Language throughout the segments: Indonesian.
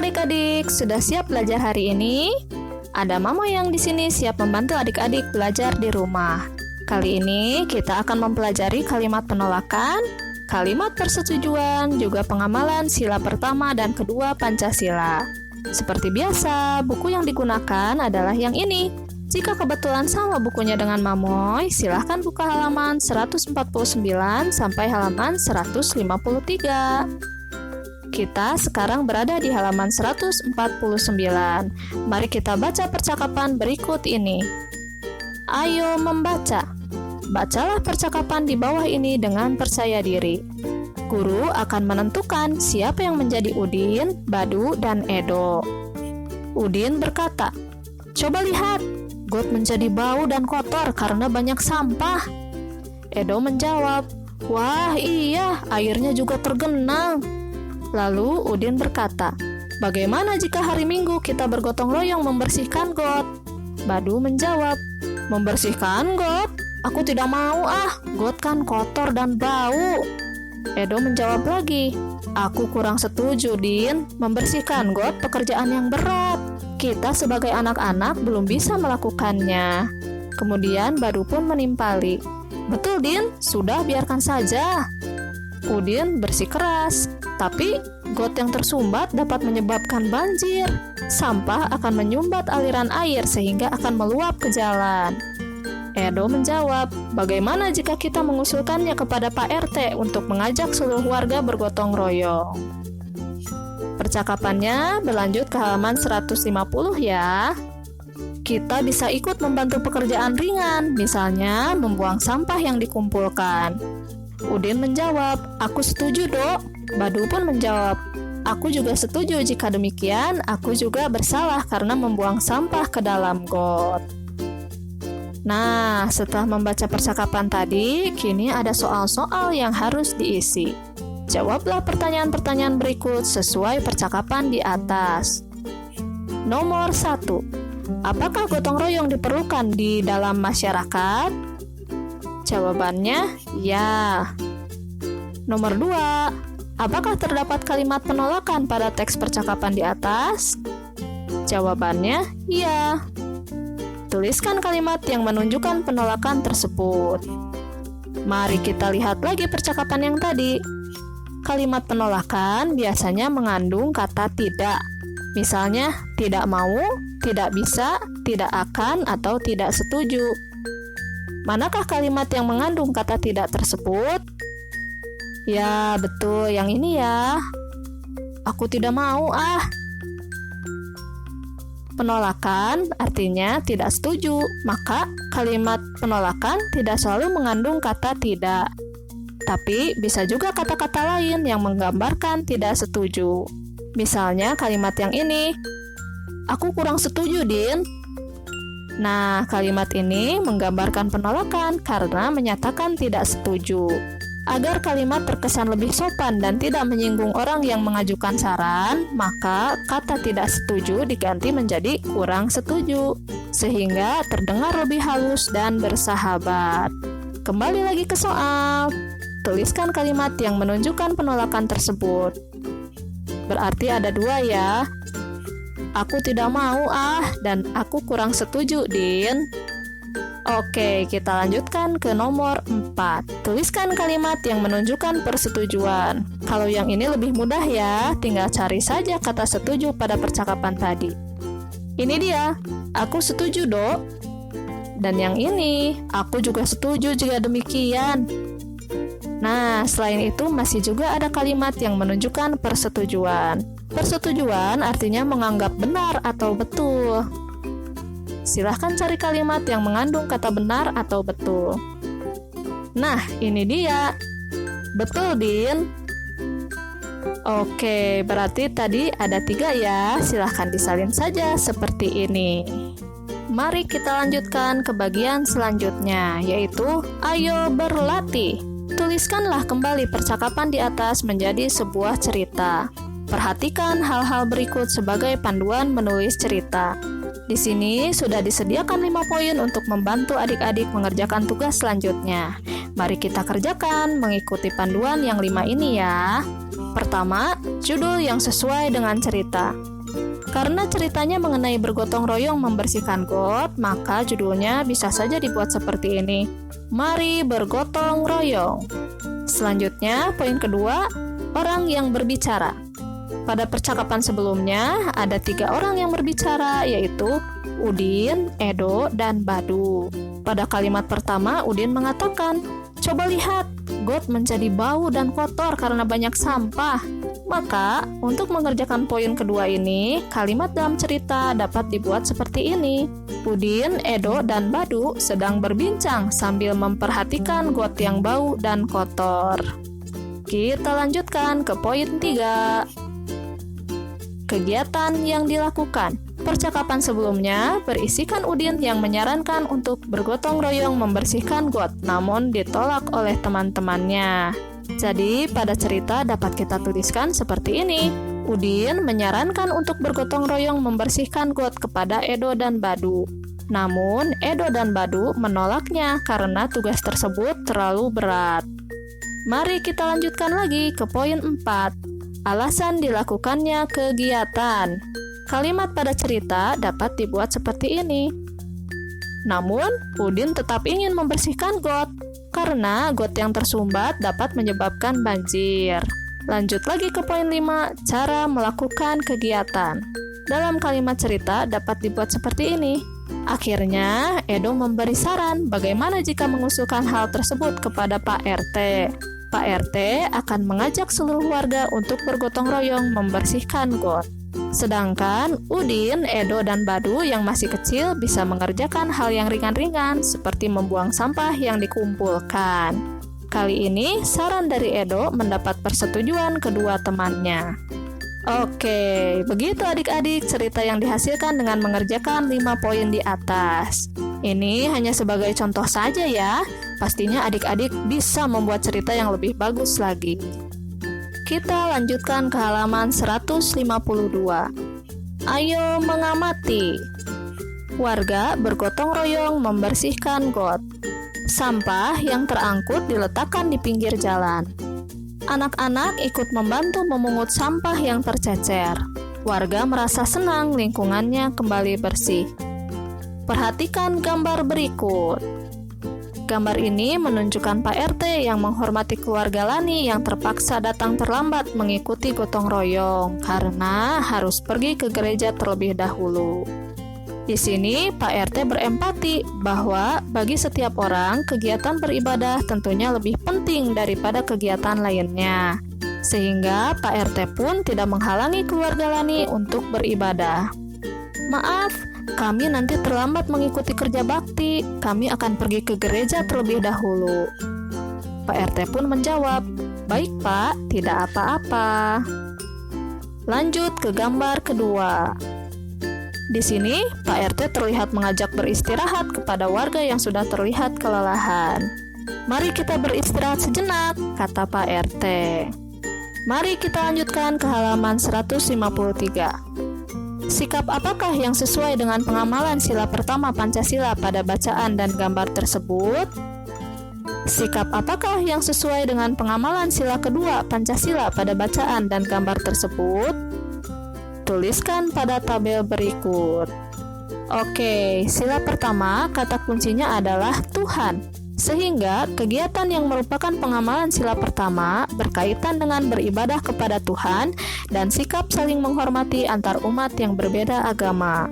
adik-adik, sudah siap belajar hari ini? Ada Mama yang di sini siap membantu adik-adik belajar di rumah. Kali ini kita akan mempelajari kalimat penolakan, kalimat persetujuan, juga pengamalan sila pertama dan kedua Pancasila. Seperti biasa, buku yang digunakan adalah yang ini. Jika kebetulan sama bukunya dengan Mamoy, silahkan buka halaman 149 sampai halaman 153. Kita sekarang berada di halaman 149. Mari kita baca percakapan berikut ini. Ayo membaca. Bacalah percakapan di bawah ini dengan percaya diri. Guru akan menentukan siapa yang menjadi Udin, Badu, dan Edo. Udin berkata, "Coba lihat, got menjadi bau dan kotor karena banyak sampah." Edo menjawab, "Wah iya, airnya juga tergenang." Lalu Udin berkata, "Bagaimana jika hari Minggu kita bergotong royong membersihkan got?" Badu menjawab, "Membersihkan got? Aku tidak mau got kan kotor dan bau." Edo menjawab lagi, "Aku kurang setuju, Din. Membersihkan got pekerjaan yang berat. Kita sebagai anak-anak belum bisa melakukannya." Kemudian Badu pun menimpali, "Betul, Din. Sudah biarkan saja." Udin bersikeras, "Tapi got yang tersumbat dapat menyebabkan banjir. Sampah akan menyumbat aliran air sehingga akan meluap ke jalan." Edo menjawab, "Bagaimana jika kita mengusulkannya kepada Pak RT untuk mengajak seluruh warga bergotong royong?" Percakapannya berlanjut ke halaman 150 ya. Kita bisa ikut membantu pekerjaan ringan, misalnya membuang sampah yang dikumpulkan. Udin menjawab, "Aku setuju, Dok." Badu pun menjawab, "Aku juga setuju. Jika demikian, aku juga bersalah karena membuang sampah ke dalam got." Nah, setelah membaca percakapan tadi, kini ada soal-soal yang harus diisi. Jawablah pertanyaan-pertanyaan berikut sesuai percakapan di atas. Nomor 1. Apakah gotong royong diperlukan di dalam masyarakat? Jawabannya, ya. Nomor 2. Apakah terdapat kalimat penolakan pada teks percakapan di atas? Jawabannya, ya. Tuliskan kalimat yang menunjukkan penolakan tersebut. Mari kita lihat lagi percakapan yang tadi. Kalimat penolakan biasanya mengandung kata tidak. Misalnya, tidak mau, tidak bisa, tidak akan, atau tidak setuju. Manakah kalimat yang mengandung kata tidak tersebut? Ya, betul, yang ini ya. Aku tidak mau Penolakan artinya tidak setuju, maka kalimat penolakan tidak selalu mengandung kata tidak. Tapi bisa juga kata-kata lain yang menggambarkan tidak setuju. Misalnya kalimat yang ini, "Aku kurang setuju, Din." Nah, kalimat ini menggambarkan penolakan karena menyatakan tidak setuju. Agar kalimat terkesan lebih sopan dan tidak menyinggung orang yang mengajukan saran, maka kata tidak setuju diganti menjadi kurang setuju, sehingga terdengar lebih halus dan bersahabat. Kembali lagi ke soal. Tuliskan kalimat yang menunjukkan penolakan tersebut. Berarti ada 2 ya. "Aku tidak mau dan "aku kurang setuju, Din." Oke, kita lanjutkan ke nomor 4. Tuliskan kalimat yang menunjukkan persetujuan. Kalau yang ini lebih mudah ya, tinggal cari saja kata setuju pada percakapan tadi. Ini dia, "Aku setuju, Dok." Dan yang ini, "Aku juga setuju jika demikian." Nah, selain itu masih juga ada kalimat yang menunjukkan persetujuan. Persetujuan artinya menganggap benar atau betul. Silahkan cari kalimat yang mengandung kata benar atau betul. Nah, ini dia. Betul, Din. Oke, berarti tadi ada 3 ya. Silahkan disalin saja seperti ini. Mari kita lanjutkan ke bagian selanjutnya, yaitu ayo berlatih. Tuliskanlah kembali percakapan di atas menjadi sebuah cerita. Perhatikan hal-hal berikut sebagai panduan menulis cerita. Di sini sudah disediakan 5 poin untuk membantu adik-adik mengerjakan tugas selanjutnya. Mari kita kerjakan mengikuti panduan yang 5 ini ya. Pertama, judul yang sesuai dengan cerita. Karena ceritanya mengenai bergotong royong membersihkan got, maka judulnya bisa saja dibuat seperti ini. Mari bergotong royong. Selanjutnya, poin kedua, orang yang berbicara. Pada percakapan sebelumnya, ada 3 orang yang berbicara, yaitu Udin, Edo, dan Badu. Pada kalimat pertama, Udin mengatakan, "Coba lihat, got menjadi bau dan kotor karena banyak sampah." Maka, untuk mengerjakan poin kedua ini, kalimat dalam cerita dapat dibuat seperti ini. Udin, Edo, dan Badu sedang berbincang sambil memperhatikan got yang bau dan kotor. Kita lanjutkan ke poin 3. Kegiatan yang dilakukan. Percakapan sebelumnya berisikan Udin yang menyarankan untuk bergotong royong membersihkan got, namun ditolak oleh teman-temannya. Jadi, pada cerita dapat kita tuliskan seperti ini. Udin menyarankan untuk bergotong royong membersihkan got kepada Edo dan Badu. Namun, Edo dan Badu menolaknya karena tugas tersebut terlalu berat. Mari kita lanjutkan lagi ke poin 4. Alasan dilakukannya kegiatan. Kalimat pada cerita dapat dibuat seperti ini. Namun, Udin tetap ingin membersihkan got, karena got yang tersumbat dapat menyebabkan banjir. Lanjut lagi ke poin 5, cara melakukan kegiatan. Dalam kalimat cerita dapat dibuat seperti ini. Akhirnya, Edo memberi saran bagaimana jika mengusulkan hal tersebut kepada Pak RT. Pak RT akan mengajak seluruh warga untuk bergotong royong membersihkan got. Sedangkan Udin, Edo, dan Badu yang masih kecil bisa mengerjakan hal yang ringan-ringan seperti membuang sampah yang dikumpulkan. Kali ini, saran dari Edo mendapat persetujuan kedua temannya. Oke, begitu adik-adik cerita yang dihasilkan dengan mengerjakan 5 poin di atas. Ini hanya sebagai contoh saja ya. Pastinya adik-adik bisa membuat cerita yang lebih bagus lagi. Kita lanjutkan ke halaman 152. Ayo mengamati. Warga bergotong royong membersihkan got. Sampah yang terangkut diletakkan di pinggir jalan. Anak-anak ikut membantu memungut sampah yang tercecer. Warga merasa senang lingkungannya kembali bersih. Perhatikan gambar berikut. Gambar ini menunjukkan Pak RT yang menghormati keluarga Lani yang terpaksa datang terlambat mengikuti gotong royong karena harus pergi ke gereja terlebih dahulu. Di sini Pak RT berempati bahwa bagi setiap orang kegiatan beribadah tentunya lebih penting daripada kegiatan lainnya. Sehingga Pak RT pun tidak menghalangi keluarga Lani untuk beribadah. Maaf, kami nanti terlambat mengikuti kerja bakti. Kami akan pergi ke gereja terlebih dahulu. Pak RT pun menjawab, "Baik Pak, tidak apa-apa." Lanjut ke gambar kedua. Di sini, Pak RT terlihat mengajak beristirahat kepada warga yang sudah terlihat kelelahan. "Mari kita beristirahat sejenak," kata Pak RT. Mari kita lanjutkan ke halaman 153. Sikap apakah yang sesuai dengan pengamalan sila pertama Pancasila pada bacaan dan gambar tersebut? Sikap apakah yang sesuai dengan pengamalan sila kedua Pancasila pada bacaan dan gambar tersebut? Tuliskan pada tabel berikut. Oke, sila pertama kata kuncinya adalah Tuhan. Sehingga kegiatan yang merupakan pengamalan sila pertama berkaitan dengan beribadah kepada Tuhan dan sikap saling menghormati antar umat yang berbeda agama.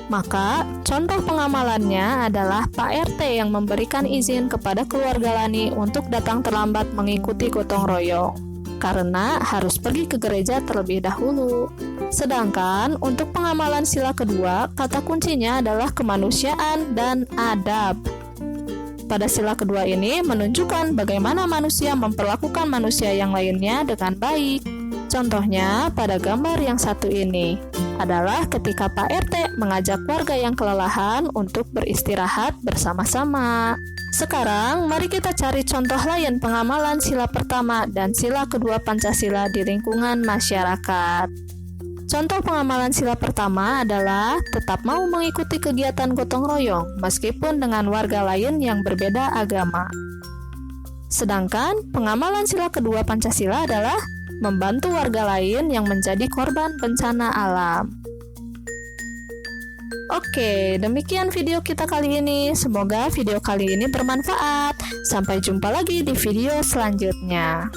Maka, contoh pengamalannya adalah Pak RT yang memberikan izin kepada keluarga Lani untuk datang terlambat mengikuti gotong royong, karena harus pergi ke gereja terlebih dahulu. Sedangkan untuk pengamalan sila kedua, kata kuncinya adalah kemanusiaan dan adab. Pada sila kedua ini menunjukkan bagaimana manusia memperlakukan manusia yang lainnya dengan baik. Contohnya pada gambar yang satu ini adalah ketika Pak RT mengajak warga yang kelelahan untuk beristirahat bersama-sama. Sekarang mari kita cari contoh lain pengamalan sila pertama dan sila kedua Pancasila di lingkungan masyarakat. Contoh pengamalan sila pertama adalah tetap mau mengikuti kegiatan gotong royong meskipun dengan warga lain yang berbeda agama. Sedangkan pengamalan sila kedua Pancasila adalah membantu warga lain yang menjadi korban bencana alam. Oke, demikian video kita kali ini. Semoga video kali ini bermanfaat. Sampai jumpa lagi di video selanjutnya.